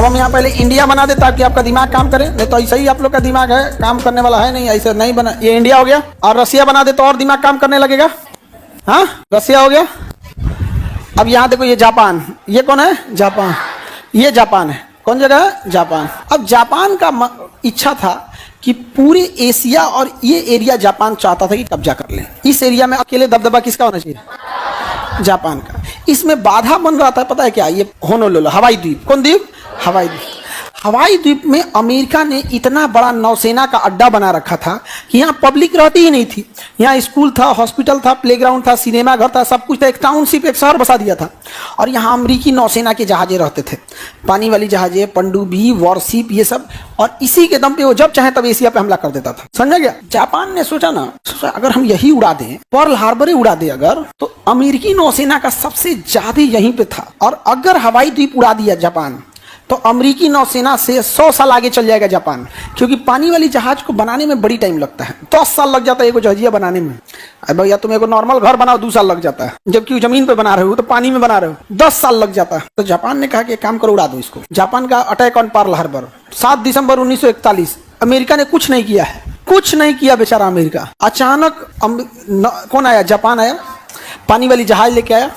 अब हम यहाँ पहले इंडिया बना दे ताकि आपका दिमाग काम करे, नहीं तो ऐसे ही आप लोग का दिमाग है काम करने वाला है नहीं, ऐसे नहीं बना। ये इंडिया हो गया, और रसिया बना दे तो और दिमाग काम करने लगेगा। हाँ, रसिया हो गया। अब यहाँ देखो ये जापान, ये कौन है? जापान। ये जापान है, कौन जगह है? जापान। अब जापान का इच्छा था कि पूरे एशिया और ये एरिया जापान चाहता था कि कब्जा कर ले। इस एरिया में अकेले दबदबा किसका होना चाहिए? जापान का। इसमें बाधा बन रहा था, पता है क्या? ये होनोलुलु हवाई द्वीप। कौन द्वीप? हवाई द्वीप। हवाई द्वीप में अमेरिका ने इतना बड़ा नौसेना का अड्डा बना रखा था कि यहाँ पब्लिक रहती ही नहीं थी। यहाँ स्कूल था, हॉस्पिटल था, प्लेग्राउंड था, सिनेमा घर था, सब कुछ था। एक टाउनशिप, एक शहर बसा दिया था। और यहाँ अमेरिकी नौसेना के जहाजें रहते थे, पानी वाली जहाजें, पनडुब्बी, वॉरशिप, ये सब। और इसी के दम पे वो जब चाहे तब एशिया पे हमला कर देता था। समझा गया? जापान ने सोचा ना, अगर हम यही उड़ा दें, पर्ल हार्बर ही उड़ा दें अगर, तो अमेरिकी नौसेना का सबसे ज्यादा यहीं पे था। और अगर हवाई द्वीप उड़ा दिया जापान, तो अमेरिकी नौसेना से 100 साल आगे चल जाएगा जापान। क्योंकि पानी वाली जहाज को बनाने में बड़ी टाइम लगता है, 10 साल लग जाता है एक जहाजिया बनाने में। अब भैया तुम एक नॉर्मल घर बनाओ 2 साल लग जाता है, जबकि जमीन पे बना रहे हो तो पानी में बना रहे हो 10 साल लग जाता है। तो जापान ने कहा कि एक काम करो, उड़ा दो इसको। जापान का attack on Pearl Harbor 7 December 1941। America ने कुछ नहीं किया है, कुछ नहीं किया बेचारा अमेरिका। अचानक कौन आया? जापान आया, पानी वाली जहाज लेके आया।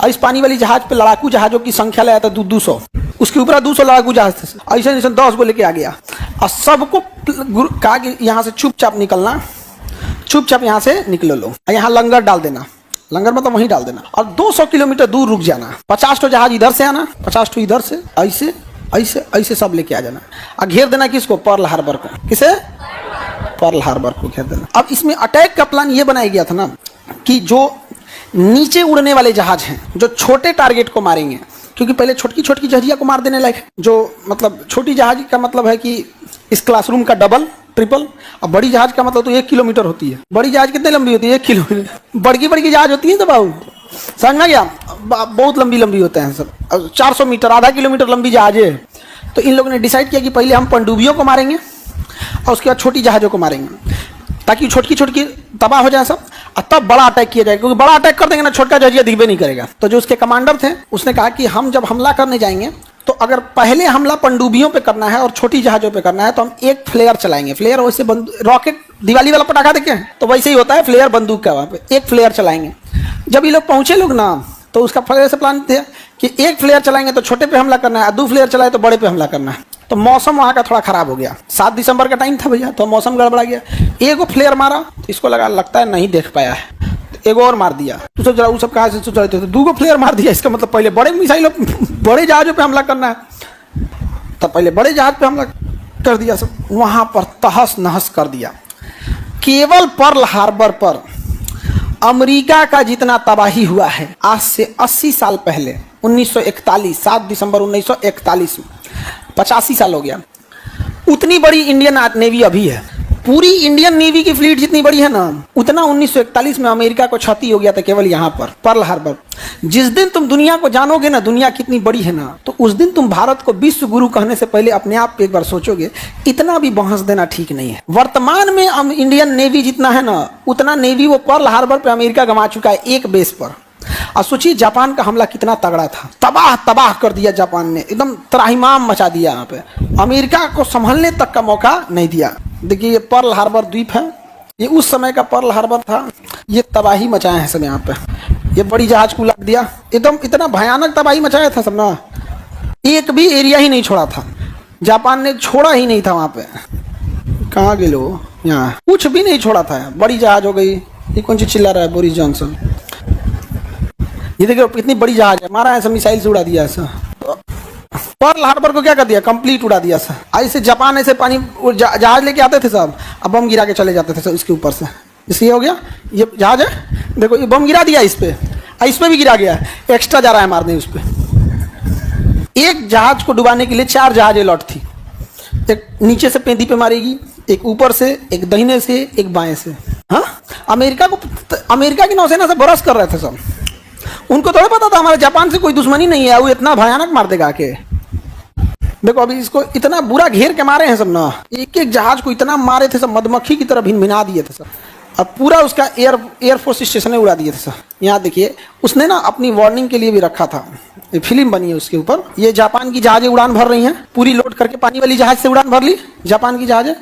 और इस पानी वाली जहाज पे लड़ाकू जहाजों की संख्या लाया था 200। उसके ऊपर 200 लड़ाकू जहाज थे। ऐसे 10 को लेके आ गया और सबको कहा कि यहाँ से चुपचाप निकलना, चुपचाप यहाँ से निकलो लो, यहाँ लंगर डाल देना। लंगर मतलब वहीं डाल देना, और 200 किलोमीटर दूर रुक जाना। 50 तो जहाज इधर से आना, 50 तो इधर से, ऐसे ऐसे ऐसे सब लेके आ जाना। और घेर देना किसको? पर्ल हार्बर को। किसे? पर्ल हार्बर को घेर देना। अब इसमें अटैक का प्लान ये बनाया गया था ना कि जो नीचे उड़ने वाले जहाज हैं, जो छोटे टारगेट को मारेंगे, क्योंकि पहले छोटी छोटी जहाजिया को मार देने लायक है। जो मतलब छोटी जहाज का मतलब है कि इस क्लासरूम का डबल ट्रिपल। और बड़ी जहाज का मतलब तो 1 किलोमीटर होती है। बड़ी जहाज कितने लंबी होती है? 1 किलोमीटर। बड़की जहाज होती है तो बाबू, समझ में गया? बहुत लंबी लंबी होते हैं सब। 400 मीटर, आधा किलोमीटर लंबी जहाज है। तो इन लोगों ने डिसाइड किया कि पहले हम पनडुब्बियों को मारेंगे और उसके बाद छोटी जहाज़ों को मारेंगे, ताकि छोटी छोटी तबाह हो जाए सब, और तब बड़ा अटैक किया जाएगा। क्योंकि बड़ा अटैक कर देंगे ना, छोटा जहाजिया दिखबे नहीं करेगा। तो जो उसके कमांडर थे उसने कहा कि हम जब हमला करने जाएंगे तो अगर पहले हमला पनडुब्बियों पे करना है और छोटी जहाज़ों पे करना है तो हम एक फ्लेयर चलाएंगे। फ्लेयर वैसे रॉकेट दिवाली वाला पटाखा देखे तो वैसे ही होता है, फ्लेयर बंदूक का। वहाँ पे एक फ्लेयर चलाएंगे। जब ये लोग पहुंचे लोग ना, तो उसका फ्लेयर से प्लान थे कि एक फ्लेयर चलाएंगे तो छोटे पे हमला करना है, 2 फ्लेयर चलाए तो बड़े पे हमला करना है। तो मौसम वहाँ का थोड़ा खराब हो गया। 7 दिसंबर का टाइम था भैया, तो मौसम गड़बड़ा गया। एगो फ्लेयर मारा तो इसको लगता है नहीं देख पाया है, तो एगो और मार दिया। तो सोच रहा वो सब कहाँ से सोच रहे थे, तो 2 फ्लेयर मार दिया। इसका मतलब पहले बड़े मिसाइलों बड़े जहाज़ों पे हमला करना है, तब पहले बड़े जहाज पे हमला कर दिया। सब वहाँ पर तहस नहस कर दिया। केवल पर्ल हार्बर पर अमेरिका का जितना तबाही हुआ है आज से 80 साल पहले, 1941, 7 दिसंबर 1941 में, 85 साल हो गया, उतनी बड़ी इंडियन नेवी अभी है। पूरी इंडियन नेवी की फ्लीट जितनी बड़ी है ना, उतना 1941 में अमेरिका को क्षति हो गया था केवल यहाँ पर पर्ल हार्बर। जिस दिन तुम दुनिया को जानोगे ना, दुनिया कितनी बड़ी है ना, तो उस दिन तुम भारत को विश्व गुरु कहने से पहले अपने आप पे एक बार सोचोगे, इतना भी बहस देना ठीक नहीं है। वर्तमान में इंडियन नेवी जितना है ना, उतना नेवी वो पर्ल हार्बर पे अमेरिका गंवा चुका है, एक बेस पर। और सोचिए जापान का हमला कितना तगड़ा था, तबाह तबाह कर दिया जापान ने, एकदम त्राहिमाम मचा दिया। यहाँ पे अमेरिका को संभलने तक का मौका नहीं दिया। देखिए ये पर्ल हार्बर द्वीप है, ये उस समय का पर्ल हार्बर था। ये तबाही मचाए हैं सब यहाँ पे, ये बड़ी जहाज को उलट दिया, एकदम इतना भयानक तबाही मचाया था सब ना। एक भी एरिया ही नहीं छोड़ा था, जापान ने छोड़ा ही नहीं था वहाँ पे। कहाँ गए लो, यहाँ कुछ भी नहीं छोड़ा था। बड़ी जहाज हो गई, ये कौन सी चिल्ला रहा है बोरिस जॉनसन? ये देखो कितनी बड़ी जहाज है, मारा ऐसा मिसाइल से उड़ा दिया ऐसा। पर्ल हार्बर को क्या कर दिया? कंप्लीट उड़ा दिया सर। ऐसे जापान ऐसे पानी जहाज लेके आते थे सब, अब बम गिरा के चले जाते थे सब इसके ऊपर से। इसलिए हो गया ये जहाज है, देखो ये बम गिरा दिया इस पे भी गिरा गया, एक्स्ट्रा जा रहा है मारने उस पर। एक जहाज को डुबाने के लिए 4 जहाजें लौट थी। एक नीचे से पेंदी पे मारेगी, एक ऊपर से, एक दाहिने से, एक बाएं से। हाँ, अमेरिका की नौसेना से बरस कर रहे थे सब। उनको थोड़ा पता था हमारे जापान से कोई दुश्मनी नहीं है, वो इतना भयानक मार देगा के। देखो अभी इसको इतना बुरा घेर के मारे हैं सब ना, एक एक जहाज को इतना मारे थे सब, मधुमक्खी की तरह भिन भिना दिए थे सब। अब पूरा उसका एयरफोर्स स्टेशन ने उड़ा दिया था सर। यहाँ देखिए, उसने ना अपनी वार्निंग के लिए भी रखा था, ये फिल्म बनी है उसके ऊपर। ये जापान की जहाजें उड़ान भर रही हैं, पूरी लोड करके पानी वाली जहाज से उड़ान भर ली जापान की जहाजें।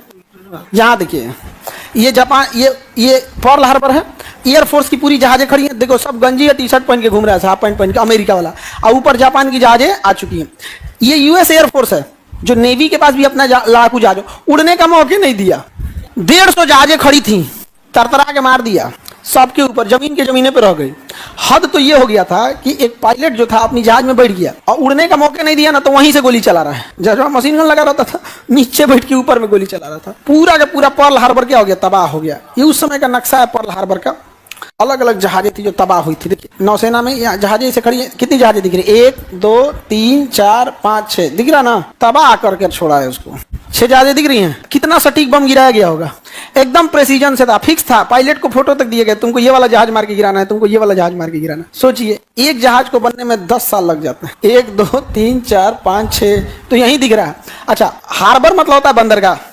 यहाँ देखिए, ये जापान, ये पर्ल हार्बर है, एयरफोर्स की पूरी जहाजें खड़ी हैं। देखो सब गंजी या टी शर्ट पहन के घूम रहा है, हाफ पैंट पहन के, अमेरिका वाला। और ऊपर जापान की जहाजें आ चुकी हैं। ये यूएस एयरफोर्स है, जो नेवी के पास भी अपना लड़ाकू जहाज, उड़ने का मौके नहीं दिया। 150 जहाजें खड़ी थी, तरतरा के मार दिया सबके ऊपर, जमीन के जमीने पे रह गई। हद तो ये हो गया था कि एक पायलट जो था अपनी जहाज में बैठ गया और उड़ने का मौके नहीं दिया ना, तो वहीं से गोली चला रहा है। जहाँ मशीन गन लगा रहता था, नीचे बैठ के ऊपर में गोली चला रहा था। पूरा का पूरा पर्ल हार्बर क्या हो गया, तबाह हो गया। ये उस समय का नक्शा है पर्ल हार्बर का। अलग अलग जहाजें थी जो तबाह हुई थी। देखिए नौसेना में यहाँ जहाजें ऐसे खड़ी है, कितनी जहाजें दिख रही है, 1 2 3 4 5 6 दिख रहा ना, तबाह करके छोड़ा है उसको। 6 जहाजें दिख रही हैं। कितना सटीक बम गिराया गया होगा, एकदम प्रेसिजन से था, फिक्स था। पायलट को फोटो तक दिए गए, तुमको ये वाला जहाज मार के गिराना है, तुमको ये वाला जहाज मार के गिराना है। सोचिए, एक जहाज को बनने में 10 साल लग जाते हैं। 1 2 3 4 5 6 तो यहीं दिख रहा है। अच्छा, हार्बर मतलब होता है बंदरगाह।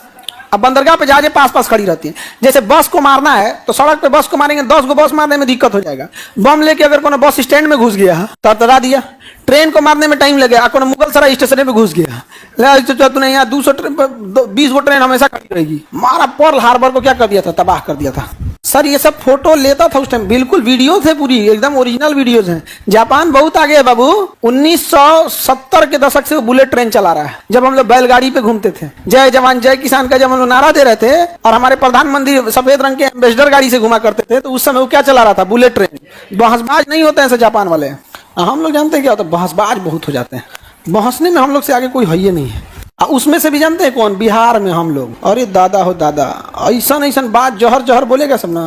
अब बंदरगाह पे जहाजें पास पास खड़ी रहती हैं। जैसे बस को मारना है तो सड़क पे बस को मारेंगे, 10 को बस मारने में दिक्कत हो जाएगा। बम लेके अगर कोनो बस स्टैंड में घुस गया तो तड़ा दिया। ट्रेन को मारने में टाइम लगेगा, कोनो मुगल सराय स्टेशन में घुस गया, तूने यहाँ 20 वो ट्रेन हमेशा खड़ी रहेगी। मारा पर्ल हार्बर को क्या कर दिया था, तबाह कर दिया था। सर ये सब फोटो लेता था उस टाइम, बिल्कुल वीडियो थे, पूरी एकदम ओरिजिनल वीडियोज हैं। जापान बहुत आगे है बाबू। 1970 के दशक से वो बुलेट ट्रेन चला रहा है। जब हम लोग बैलगाड़ी पे घूमते थे, जय जवान जय किसान का जब हम लोग नारा दे रहे थे और हमारे प्रधानमंत्री सफेद रंग के एम्बेसडर गाड़ी से घुमा करते थे, तो उस समय वो क्या चला रहा था, बुलेट ट्रेन। बहसबाज नहीं होते हैं जापान वाले। हम लोग जानते हैं क्या होता है, बहसबाज बहुत हो जाते हैं। बहसने में हम लोग से आगे कोई है ही नहीं है। उसमें से भी जानते हैं कौन, बिहार में हम लोग। अरे दादा हो दादा, ऐसा ऐसा बात जहर जहर बोलेगा सब ना।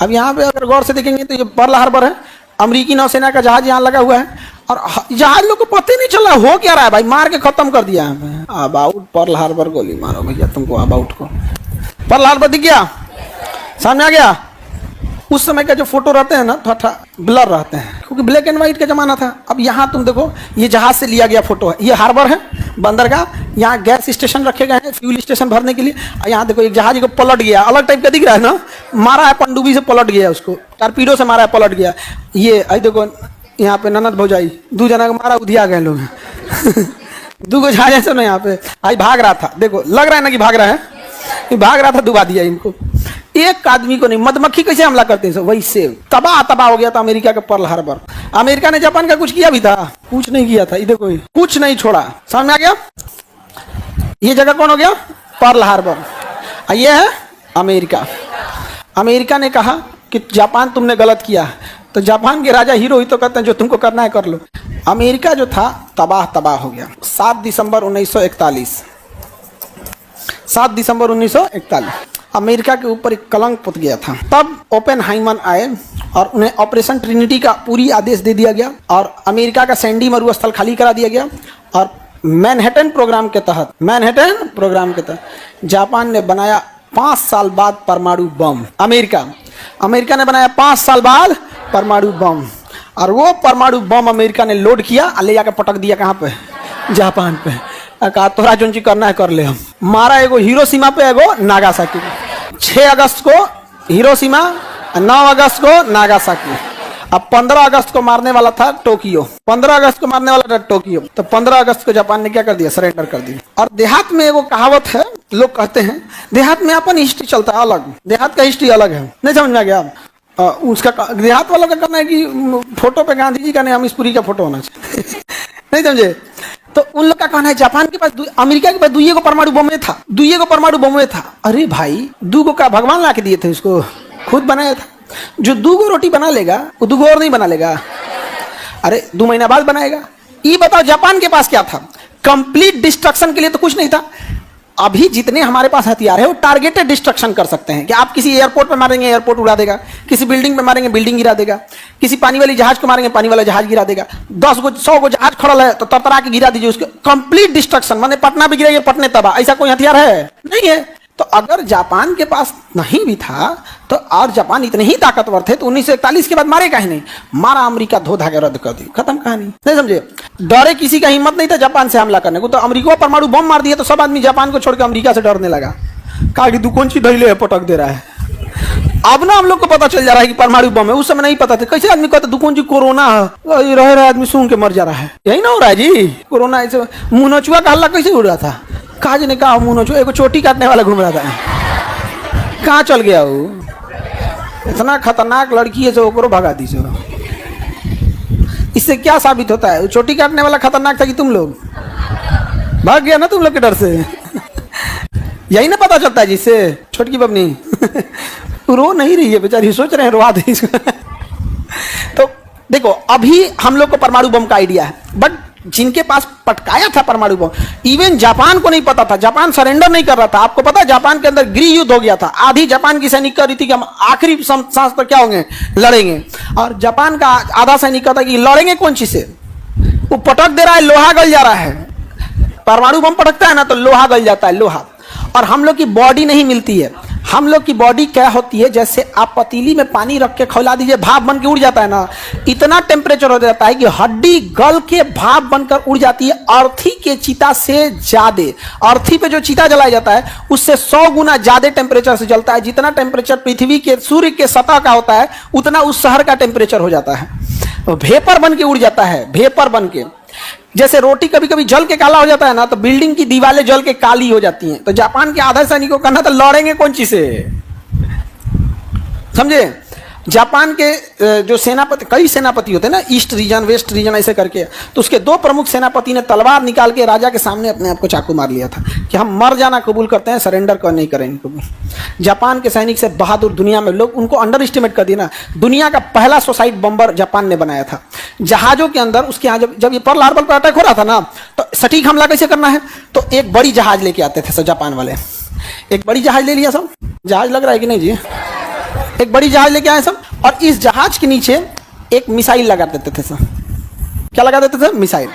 अब यहाँ पे अगर गौर से देखेंगे तो ये पर्ल हार्बर है, अमेरिकी नौसेना का जहाज यहाँ लगा हुआ है। और जहाज लोग को पता ही नहीं चला हो क्या रहा है भाई, मार के खत्म कर दिया है। अबाउट पर्ल हार्बर, गोली मारो भैया तुमको अबाउट को। पर्ल हार्बर दिख गया, सामने आ गया। उस समय का जो फोटो रहते हैं ना, थोड़ा ब्लर रहते हैं, क्योंकि ब्लैक एंड व्हाइट का जमाना था। अब यहाँ तुम देखो, ये जहाज से लिया गया फोटो है। ये हार्बर है, बंदरगाह। यहाँ गैस स्टेशन रखे गए हैं, फ्यूल स्टेशन भरने के लिए। यहाँ देखो एक जहाज को पलट गया, अलग टाइप का दिख रहा है ना, मारा है पनडुब्बी से, पलट गया उसको, टारपीडो से मारा है, पलट गया। ये आई देखो, यहाँ पे ननद भौजाई 2 जना को मारा, उधिया गए लोग। 2 गो जहाज ऐसे ना यहाँ पे आई भाग रहा था। देखो लग रहा है ना कि भाग रहा है, भाग रहा था, डुबा दिया इनको। एक आदमी को नहीं। मधुमक्खी कैसे हमला करते हैं, वैसे तबाह हो गया था अमेरिका का पर्ल हार्बर। अमेरिका ने जापान का कुछ किया भी था, कुछ नहीं किया था। इधर कोई कुछ नहीं छोड़ा। सामने आ गया, ये जगह कौन हो गया, पर्ल हार्बर। ये है अमेरिका। अमेरिका ने कहा कि जापान तुमने गलत किया, तो जापान के राजा हीरो ही तो कहते हैं जो तुमको करना है कर लो। अमेरिका जो था तबाह हो गया। 7 दिसंबर 1941, 7 दिसंबर 1941 अमेरिका के ऊपर एक कलंक पुत गया था। तब ओपेनहाइमर आए और उन्हें ऑपरेशन ट्रिनिटी का पूरी आदेश दे दिया गया और अमेरिका का सैंडी मरुस्थल खाली करा दिया गया। और मैनहट्टन प्रोग्राम के तहत जापान ने बनाया 5 साल बाद परमाणु बम। अमेरिका ने बनाया 5 साल बाद परमाणु बम। और वो परमाणु बम अमेरिका ने लोड किया और ले जाकर पटक दिया कहाँ पे, जापान पे। कहा तोरा जो चीज करना है कर ले। हम मारा एगो हिरोशिमा पे, एगो नागासाकी। 6 अगस्त को हिरोशिमा, 9 अगस्त को नागासाकी। अब 15 अगस्त को मारने वाला था टोक्यो। 15 अगस्त को मारने वाला था टोक्यो। तो 15 अगस्त को जापान ने क्या कर दिया, सरेंडर कर दिया। और देहात में एगो कहावत है, लोग कहते हैं देहात में अपन हिस्ट्री चलता है अलग, देहात का हिस्ट्री अलग है। नहीं समझ में आ गया? उसका देहात वालों का कहना है कि फोटो पे गांधी जी का नहीं, अमीशपुरी का फोटो होना चाहिए। नहीं समझे? तो उन लोग का कहना है जापान के पास, अमेरिका के पास 2 परमाणु बम था। अरे भाई 2 का भगवान ला के दिए थे उसको, खुद बनाया था। जो 2 रोटी बना लेगा वो 2 और नहीं बना लेगा। अरे 2 महीना बाद बनाएगा। ये बताओ जापान के पास क्या था? कंप्लीट डिस्ट्रक्शन के लिए तो कुछ नहीं था। अभी जितने हमारे पास हथियार है वो टारगेटेड डिस्ट्रक्शन कर सकते हैं कि आप किसी एयरपोर्ट पे मारेंगे, एयरपोर्ट उड़ा देगा। किसी बिल्डिंग पे मारेंगे, बिल्डिंग गिरा देगा। किसी पानी वाली जहाज को मारेंगे, पानी वाला जहाज गिरा देगा। 10 गो 100 गो जहाज खड़ा है तो तरतरा के गिरा दीजिए उसको। कंप्लीट डिस्ट्रक्शन, माने पटना भी गिराइए, पटने तबाह। ऐसा कोई हथियार है? नहीं है। तो अगर जापान के पास नहीं भी था तो, और जापान इतने ही ताकतवर थे तो 1941 के बाद मारे काहे नहीं? मारा, अमेरिका धो धागे रद्द कर दी, खत्म कहानी। नहीं समझे? डरे किसी का हिम्मत नहीं था जापान से हमला करने को। तो अमेरिका परमाणु बम मार दिया तो सब आदमी जापान को छोड़कर अमेरिका से डरने लगा। कहा कि तू कौन सी ढैले है, पटक दे रहा है। अब ना हम लोग को पता चल जा रहा है कि परमाणु बम है, उस समय नहीं पता था। कैसे आदमी कहता दुकान जी कोरोना है, रह रहा आदमी सूंघ के मर जा रहा है, यही ना हो रहा है जी। कोरोना ऐसे मुंह नचुआ का हल्ला कैसे उड़ रहा था, कहा जी ने कहा मुंह नचुआ, एक चोटी काटने वाला घूम रहा था, कहाँ चल गया वो, इतना खतरनाक लड़की है, ओकरो भगा दीजिए। इससे क्या साबित होता है, चोटी काटने वाला खतरनाक था कि तुम लोग भाग गया ना तुम लोग के डर से। यही ना पता चलता है जिससे छोटकी बबनी रो नहीं रही है बेचारी, सोच रहे हैं रोवा दे इसको। तो देखो अभी हम लोग को परमाणु बम का आइडिया है, बट जिनके पास पटकाया था परमाणु बम, इवन जापान को नहीं पता था, जापान सरेंडर नहीं कर रहा था। आपको पता है जापान के अंदर गृह युद्ध हो गया था, आधी जापान की सैनिक कह रही थी कि हम आखिरी सांस तक क्या होंगे, लड़ेंगे, और जापान का आधा सैनिक कहता कि लड़ेंगे कौन चीज से, वो पटक दे रहा है, लोहा गल जा रहा है। परमाणु बम पटकता है ना तो लोहा गल जाता है, लोहा। और हम लोग की बॉडी नहीं मिलती है, हम लोग की बॉडी क्या होती है, जैसे आप पतीली में पानी रख के खौला दीजिए, भाप बन के उड़ जाता है ना, इतना टेम्परेचर हो जाता है कि हड्डी गल के भाप बनकर उड़ जाती है, अर्थी के चिता से ज्यादा। अर्थी पे जो चिता जलाया जाता है उससे 100 गुना ज्यादा टेम्परेचर से जलता है। जितना टेम्परेचर पृथ्वी के सूर्य के सतह का होता है उतना उस शहर का टेम्परेचर हो जाता है, वेपर बन के उड़ जाता है, वेपर बन के। जैसे रोटी कभी कभी जल के काला हो जाता है ना, तो बिल्डिंग की दीवारें जल के काली हो जाती हैं। तो जापान के आधा सैनिकों को कहना तो लड़ेंगे कौन चीज से, समझे। जापान के जो सेनापति, कई सेनापति होते हैं ना, ईस्ट रीजन वेस्ट रीजन ऐसे करके, तो उसके 2 प्रमुख सेनापति ने तलवार निकाल के राजा के सामने अपने आप को चाकू मार लिया था कि हम मर जाना कबूल करते हैं, सरेंडर कर नहीं करेंगे कबूल। जापान के सैनिक से बहादुर दुनिया में लोग उनको अंडर एस्टिमेट कर दिया ना। दुनिया का पहला सुसाइड बम्बर जापान ने बनाया था, जहाजों के अंदर। उसके यहाँ जब ये पर्ल हार्बर पर अटैक हो रहा था ना, तो सटीक हमला कैसे करना है, तो एक बड़ी जहाज लेके आते थे सब जापान वाले। एक बड़ी जहाज ले लिया सब, जहाज लग रहा है कि नहीं जी, एक बड़ी जहाज लेके आए सब, और इस जहाज के नीचे एक मिसाइल लगा देते थे सब। क्या लगा देते थे, मिसाइल।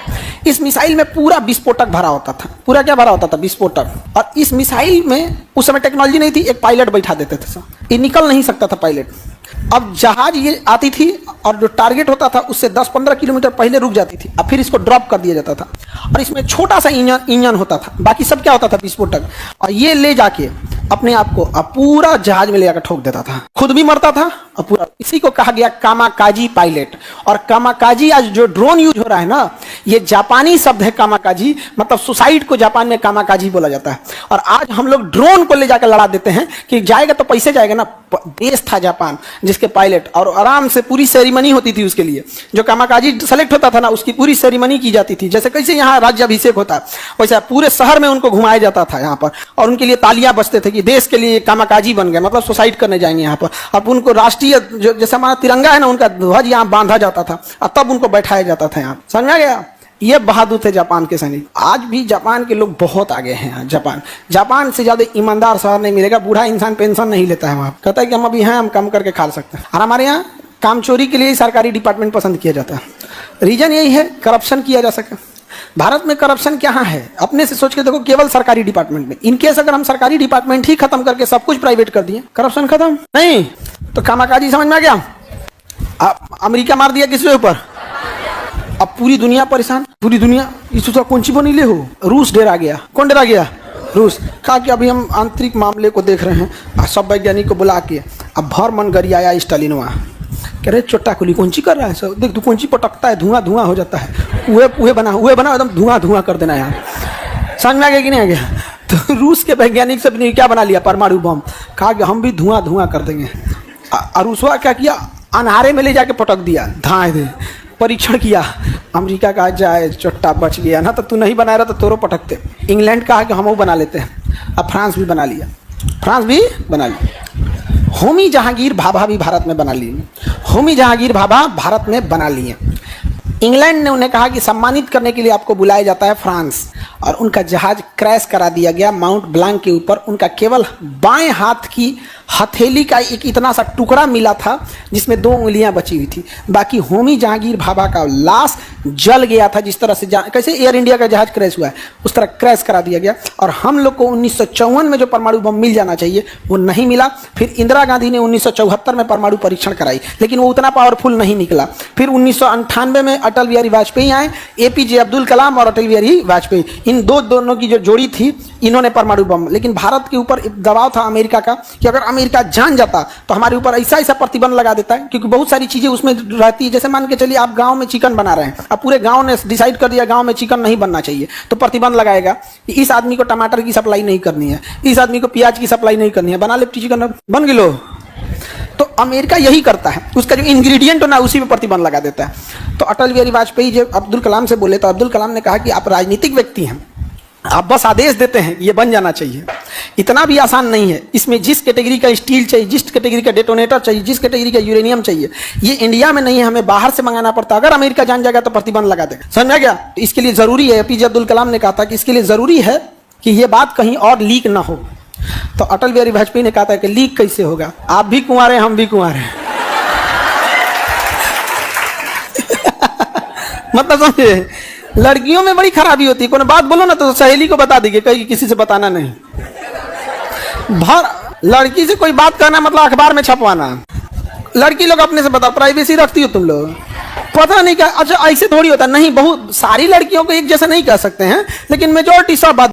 इस मिसाइल में पूरा विस्फोटक भरा होता था, पूरा क्या भरा होता था, विस्फोटक। और इस मिसाइल में उस समय टेक्नोलॉजी नहीं थी, एक पायलट बैठा देते थे सब, ये निकल नहीं सकता था पायलट। अब जहाज ये आती थी और जो टारगेट होता था उससे 10-15 किलोमीटर पहले रुक जाती थी, और फिर इसको ड्रॉप कर दिया जाता था। और इसमें छोटा सा इंजन होता था, बाकी सब क्या होता था, विस्फोटक। और ये ले जाके अपने आप को पूरा जहाज में ले जाकर ठोक देता था, खुद भी मरता था और पूरा। इसी को कहा गया कामाकाजी पायलट। और कामाकाजी आज जो ड्रोन यूज हो रहा है ना, ये जापानी शब्द है कामाकाजी, मतलब सुसाइड को जापान में कामाकाजी बोला जाता है। और आज हम लोग ड्रोन को ले जाकर लड़ा देते हैं कि जाएगा तो पैसे जाएगा ना। देश था जापान जिसके पायलट, और आराम से पूरी सेरेमनी होती थी उसके लिए। जो कामाकाजी सेलेक्ट होता था ना, उसकी पूरी सेरेमनी की जाती थी। जैसे कैसे यहाँ राज्याभिषेक होता है, वैसे पूरे शहर में उनको घुमाया जाता था यहाँ पर, और उनके लिए तालियां बजते थे कि देश के लिए कामाकाजी बन गए, मतलब सुसाइड करने जाएंगे यहाँ पर। अब उनको राष्ट्रीय जैसे हमारा तिरंगा है ना, उनका ध्वज यहाँ बांधा जाता था और तब उनको बैठाया जाता था यहाँ। समझ में गया, ये बहादुर थे जापान के सैनिक। आज भी जापान के लोग बहुत आगे हैं। जापान से ज्यादा ईमानदार शहर नहीं मिलेगा। बूढ़ा इंसान पेंशन नहीं लेता है वहाँ, कहता है कि हम अभी हैं, हम कम करके खा सकते हैं। और हमारे यहाँ काम चोरी के लिए सरकारी डिपार्टमेंट पसंद किया जाता है। रीजन यही है, करप्शन किया जा सके। भारत में करप्शन क्या है, अपने से सोच के देखो, केवल सरकारी डिपार्टमेंट में। इनकेस अगर हम सरकारी डिपार्टमेंट ही खत्म करके सब कुछ प्राइवेट कर दिए, करप्शन खत्म नहीं। तो कामाकाजी समझ में आ गया। अमेरिका मार दिया किसके ऊपर, अब पूरी दुनिया परेशान। पूरी दुनिया इस कौन सी बनी ले हो, रूस डेरा गया। कौन डेरा गया, रूस। कहा कि अभी हम आंतरिक मामले को देख रहे हैं, सब वैज्ञानिक को बुला के अब भर मन गरी आया स्टालिनवा, कह रहे चोटा खुली कौन सी कर रहा है सब, देख तू कौन सी पटकता है, धुआं धुआं हो जाता है, उहे बना एकदम धुआं धुआं कर देना यार। समझ में आ गया कि नहीं आ गया। तो रूस के वैज्ञानिक सब ने क्या बना लिया, परमाणु बम। कहा कि हम भी धुआं धुआं कर देंगे। और रूसवा क्या किया, अनहारे में ले जाके पटक दिया, धाए दे। परीक्षण किया, अमेरिका कहा जाए चोट्टा बच गया ना, तो तू नहीं बना रहा तो तोरो पटकते। इंग्लैंड कहा कि हम वो बना लेते हैं। अब फ्रांस भी बना लिया, फ्रांस भी बना लिया। होमी जहांगीर भाभा भी भारत में बना लिए। होमी जहांगीर भाभा भारत में बना लिए। इंग्लैंड ने उन्हें कहा कि सम्मानित करने के लिए आपको बुलाया जाता है फ्रांस, और उनका जहाज क्रैश करा दिया गया माउंट ब्लांक के ऊपर। उनका केवल बाएं हाथ की हथेली का एक इतना सा टुकड़ा मिला था जिसमें 2 उंगलियां बची हुई थी। बाकी होमी जहांगीर भाभा का लाश जल गया था। जिस तरह से कैसे एयर इंडिया का जहाज क्रैश हुआ है उस तरह क्रैश करा दिया गया। और हम लोग को 1954 में जो परमाणु बम मिल जाना चाहिए वो नहीं मिला। फिर इंदिरा गांधी ने 1974 में परमाणु परीक्षण कराई, लेकिन वो उतना पावरफुल नहीं निकला। फिर 1998 में अटल बिहारी वाजपेयी आए, APJ अब्दुल कलाम और अटल बिहारी वाजपेयी, इन दोनों की जो जोड़ी थी, इन्होंने परमाणु बम। लेकिन भारत के ऊपर दबाव था अमेरिका का कि अगर अमेरिका जान जाता तो हमारे ऊपर ऐसा ऐसा प्रतिबंध लगा देता है, क्योंकि बहुत सारी चीजें उसमें रहती है। जैसे मान के चलिए आप गांव में चिकन बना रहे हैं, अब पूरे गांव ने डिसाइड कर दिया गांव में चिकन नहीं बनना चाहिए, तो प्रतिबंध लगाएगा कि इस आदमी को टमाटर की सप्लाई नहीं करनी है, इस आदमी को प्याज की सप्लाई नहीं करनी है, बना लिट्टी चिकन बन गिलो। तो अमेरिका यही करता है, उसका जो इंग्रेडिएंट हो ना उसी पे प्रतिबंध लगा देता है। तो अटल बिहारी वाजपेयी जब अब्दुल कलाम से बोले तो अब्दुल कलाम ने कहा कि आप राजनीतिक व्यक्ति हैं, आप बस आदेश देते हैं ये बन जाना चाहिए, इतना भी आसान नहीं है। इसमें जिस कैटेगरी का स्टील चाहिए, जिस कैटेगरी का डेटोनेटर चाहिए, जिस कैटेगरी का यूरेनियम चाहिए, ये इंडिया में नहीं है, हमें बाहर से मंगाना पड़ता। अगर अमेरिका जान जाएगा तो प्रतिबंध लगा देगा। समझ में गया? तो इसके लिए जरूरी है, एपीजे अब्दुल कलाम ने कहा था कि इसके लिए जरूरी है कि ये बात कहीं और लीक ना हो। तो अटल बिहारी वाजपेयी ने कहा था कि लीक कैसे होगा, आप भी कुंवारे हैं, हम भी कुंवारे हैं। मतलब समझे, लड़कियों में बड़ी खराबी होती है, कोई बात बोलो ना तो सहेली को बता देगी, कहीं किसी से बताना नहीं। भर लड़की से कोई बात करना मतलब अखबार में छपवाना। लड़की लोग अपने से बता, प्राइवेसी रखती हो तुम लोग, पता नहीं क्या। अच्छा ऐसे थोड़ी होता नहीं, बहुत सारी लड़कियों को एक जैसा नहीं कह सकते हैं, लेकिन मेजोरिटी सब बात